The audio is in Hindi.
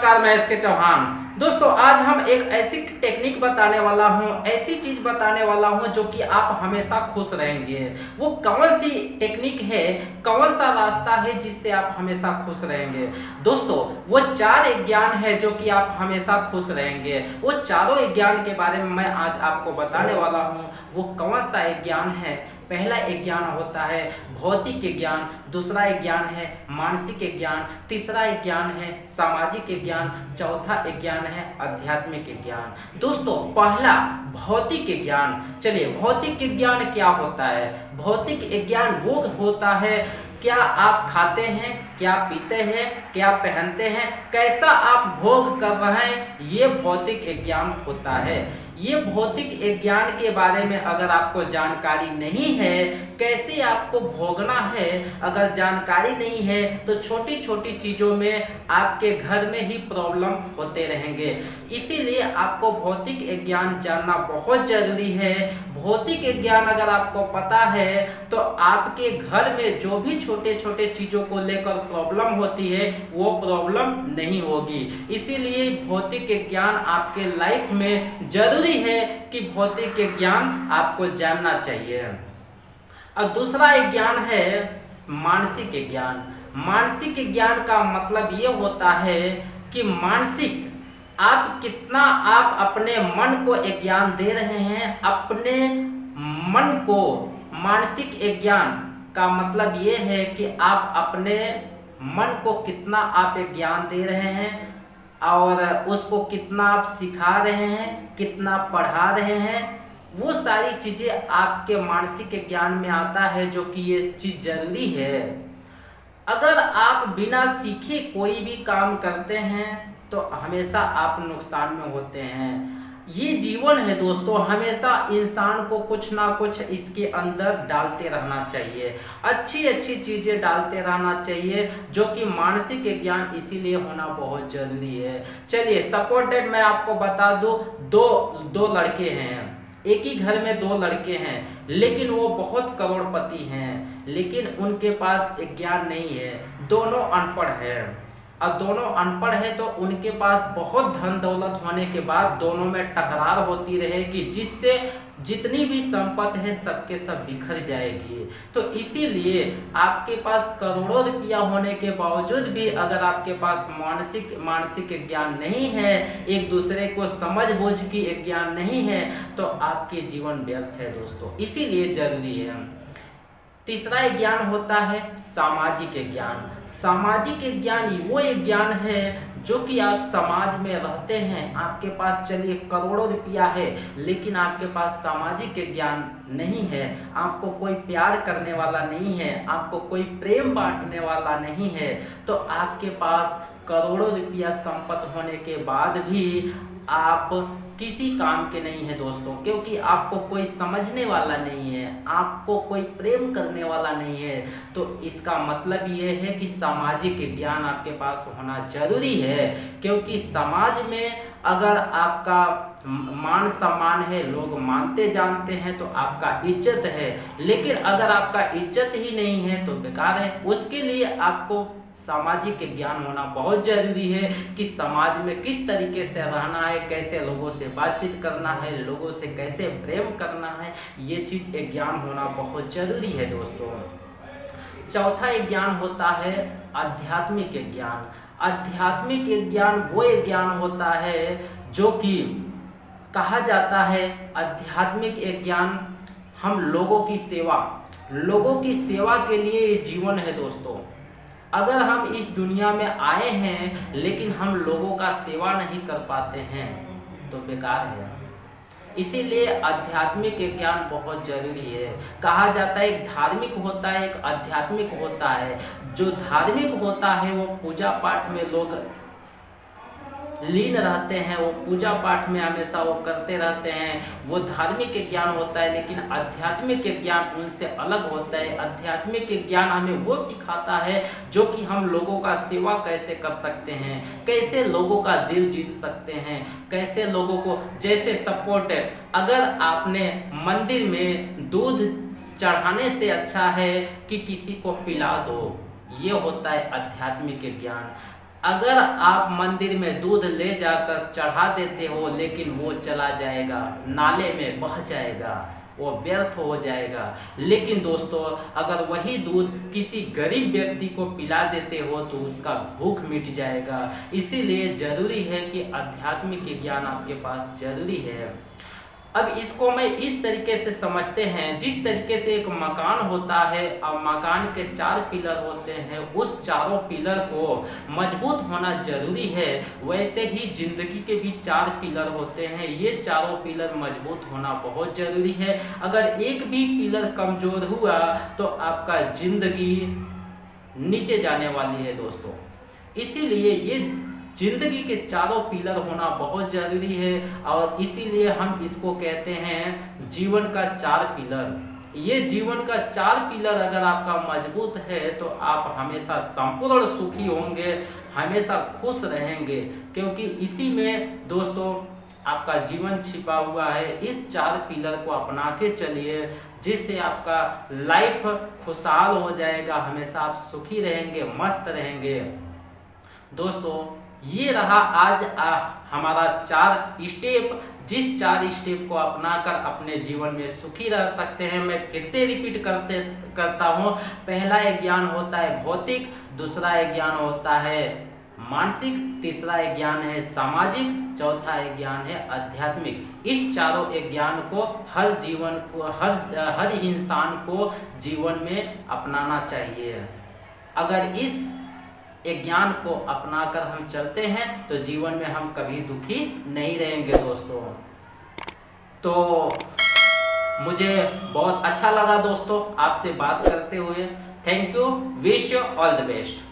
नमस्कार, मैं एस के चौहान। दोस्तों, आज हम एक ऐसी टेक्निक बताने वाला हूं, ऐसी चीज बताने वाला हूं जो कि आप हमेशा खुश रहेंगे। वो कौन सी टेक्निक है, कौन सा रास्ता है जिससे आप हमेशा खुश रहेंगे? दोस्तों, वो 4 ज्ञान है जो कि आप हमेशा खुश रहेंगे। वो चारों ज्ञान के बारे में मैं आज आपको बताने वाला हूं। वो कौन सा ज्ञान है? पहला ज्ञान होता है भौतिक ज्ञान, दूसरा ज्ञान है मानसिक ज्ञान, तीसरा ज्ञान है सामाजिक ज्ञान, चौथा ज्ञान है आध्यात्मिक ज्ञान। दोस्तों, पहला भौतिक ज्ञान। चलिए, भौतिक ज्ञान क्या होता है? भौतिक ज्ञान वो होता है, क्या आप खाते हैं, क्या पीते हैं, क्या पहनते हैं, कैसा आप भोग कर रहे हैं, ये भौतिक ज्ञान होता है। ये भौतिक ज्ञान के बारे में अगर आपको जानकारी नहीं है, कैसे आपको भोगना है, अगर जानकारी नहीं है तो छोटी छोटी चीज़ों में आपके घर में ही प्रॉब्लम होते रहेंगे। इसीलिए आपको भौतिक ज्ञान जानना बहुत जरूरी है। भौतिक ज्ञान अगर आपको पता है तो आपके घर में जो भी छोटे छोटे चीज़ों को लेकर प्रॉब्लम होती है वो प्रॉब्लम नहीं होगी। इसीलिए भौतिक ज्ञान आपके लाइफ में जरूरी है कि भौतिक ज्ञान आपको जानना चाहिए। और दूसरा ज्ञान है मानसिक ज्ञान। मानसिक ज्ञान का मतलब ये होता है कि मानसिक आप कितना आप अपने मन को ज्ञान दे रहे हैं, अपने मन को। मानसिक ज्ञान का मतलब ये है कि आप अपने मन को कितना आप ज्ञान दे रहे हैं और उसको कितना आप सिखा रहे हैं, कितना पढ़ा रहे हैं। वो सारी चीज़ें आपके मानसिक ज्ञान में आता है, जो कि ये चीज़ जरूरी है। अगर आप बिना सीखे कोई भी काम करते हैं तो हमेशा आप नुकसान में होते हैं। ये जीवन है दोस्तों, हमेशा इंसान को कुछ ना कुछ इसके अंदर डालते रहना चाहिए, अच्छी अच्छी चीज़ें डालते रहना चाहिए, जो कि मानसिक ज्ञान इसीलिए होना बहुत ज़रूरी है। चलिए, सपोर्टेड मैं आपको बता दूँ, दो लड़के हैं, एक ही घर में 2 लड़के हैं, लेकिन वो बहुत करोड़पति हैं, लेकिन उनके पास ज्ञान नहीं है। दोनों अनपढ़ हैं, और दोनों अनपढ़ है तो उनके पास बहुत धन दौलत होने के बाद दोनों में टकरार होती रहेगी, जिससे जितनी भी संपत्ति है सबके सब बिखर जाएगी। तो इसीलिए आपके पास करोड़ों रुपया होने के बावजूद भी अगर आपके पास मानसिक ज्ञान नहीं है, एक दूसरे को समझ बूझ की ज्ञान नहीं है, तो आपके जीवन व्यर्थ है दोस्तों। इसीलिए जरूरी है। तीसरा ज्ञान होता है सामाजिक ज्ञान। सामाजिक ज्ञान वो एक ज्ञान है जो कि आप समाज में रहते हैं, आपके पास चलिए करोड़ों रुपया है, लेकिन आपके पास सामाजिक ज्ञान नहीं है, आपको कोई प्यार करने वाला नहीं है, आपको कोई प्रेम बांटने वाला नहीं है, तो आपके पास करोड़ों रुपया संपत्ति होने के बाद भी आप किसी काम के नहीं है दोस्तों, क्योंकि आपको कोई समझने वाला नहीं है, आपको कोई प्रेम करने वाला नहीं है। तो इसका मतलब ये है कि सामाजिक ज्ञान आपके पास होना जरूरी है, क्योंकि समाज में अगर आपका मान सम्मान है, लोग मानते जानते हैं, तो आपका इज्जत है, लेकिन अगर आपका इज्जत ही नहीं है तो बेकार है। उसके लिए आपको सामाजिक ज्ञान होना बहुत जरूरी है कि समाज में किस तरीके से रहना है, कैसे लोगों से बातचीत करना है, लोगों से कैसे प्रेम करना है, ये चीज़ ज्ञान होना बहुत जरूरी है दोस्तों। चौथा ज्ञान होता है आध्यात्मिक ज्ञान। आध्यात्मिक ज्ञान वो ज्ञान होता है जो कि कहा जाता है, आध्यात्मिक ज्ञान हम लोगों की सेवा के लिए ये जीवन है दोस्तों। अगर हम इस दुनिया में आए हैं लेकिन हम लोगों का सेवा नहीं कर पाते हैं तो बेकार है। इसीलिए आध्यात्मिक ज्ञान बहुत जरूरी है। कहा जाता है एक धार्मिक होता है, एक आध्यात्मिक होता है। जो धार्मिक होता है वो पूजा पाठ में लोग लीन रहते हैं, वो पूजा पाठ में हमेशा वो करते रहते हैं, वो धार्मिक ज्ञान होता है। लेकिन आध्यात्मिक ज्ञान उनसे अलग होता है। आध्यात्मिक ज्ञान हमें वो सिखाता है जो कि हम लोगों का सेवा कैसे कर सकते हैं, कैसे लोगों का दिल जीत सकते हैं, कैसे लोगों को, जैसे सपोर्टेड, अगर आपने मंदिर में दूध चढ़ाने से अच्छा है कि किसी को पिला दो, ये होता है आध्यात्मिक ज्ञान। अगर आप मंदिर में दूध ले जाकर चढ़ा देते हो लेकिन वो चला जाएगा, नाले में बह जाएगा, वो व्यर्थ हो जाएगा। लेकिन दोस्तों अगर वही दूध किसी गरीब व्यक्ति को पिला देते हो तो उसका भूख मिट जाएगा। इसीलिए जरूरी है कि आध्यात्मिक ज्ञान आपके पास जरूरी है। अब इसको मैं इस तरीके से समझते हैं, जिस तरीके से एक मकान होता है और मकान के 4 पिलर होते हैं, उस चारों पिलर को मजबूत होना जरूरी है, वैसे ही जिंदगी के भी 4 पिलर होते हैं, ये चारों पिलर मजबूत होना बहुत जरूरी है। अगर एक भी पिलर कमजोर हुआ तो आपका जिंदगी नीचे जाने वाली है दोस्तों। इसीलिए ये जिंदगी के चारों पिलर होना बहुत जरूरी है और इसीलिए हम इसको कहते हैं जीवन का 4 पिलर। ये जीवन का 4 पिलर अगर आपका मजबूत है तो आप हमेशा संपूर्ण सुखी होंगे, हमेशा खुश रहेंगे, क्योंकि इसी में दोस्तों आपका जीवन छिपा हुआ है। इस 4 पिलर को अपना के चलिए, जिससे आपका लाइफ खुशहाल हो जाएगा, हमेशा आप सुखी रहेंगे, मस्त रहेंगे। दोस्तों ये रहा आज हमारा 4 स्टेप, जिस 4 स्टेप को अपनाकर अपने जीवन में सुखी रह सकते हैं। मैं फिर से रिपीट करता हूँ। पहला ज्ञान होता है भौतिक, दूसरा ज्ञान होता है मानसिक, तीसरा ज्ञान है सामाजिक, चौथा ज्ञान है आध्यात्मिक। इस चारों ज्ञान को हर इंसान को जीवन में अपनाना चाहिए। अगर इस ज्ञान को अपनाकर हम चलते हैं तो जीवन में हम कभी दुखी नहीं रहेंगे दोस्तों। तो मुझे बहुत अच्छा लगा दोस्तों आपसे बात करते हुए। Thank you, wish you all the best.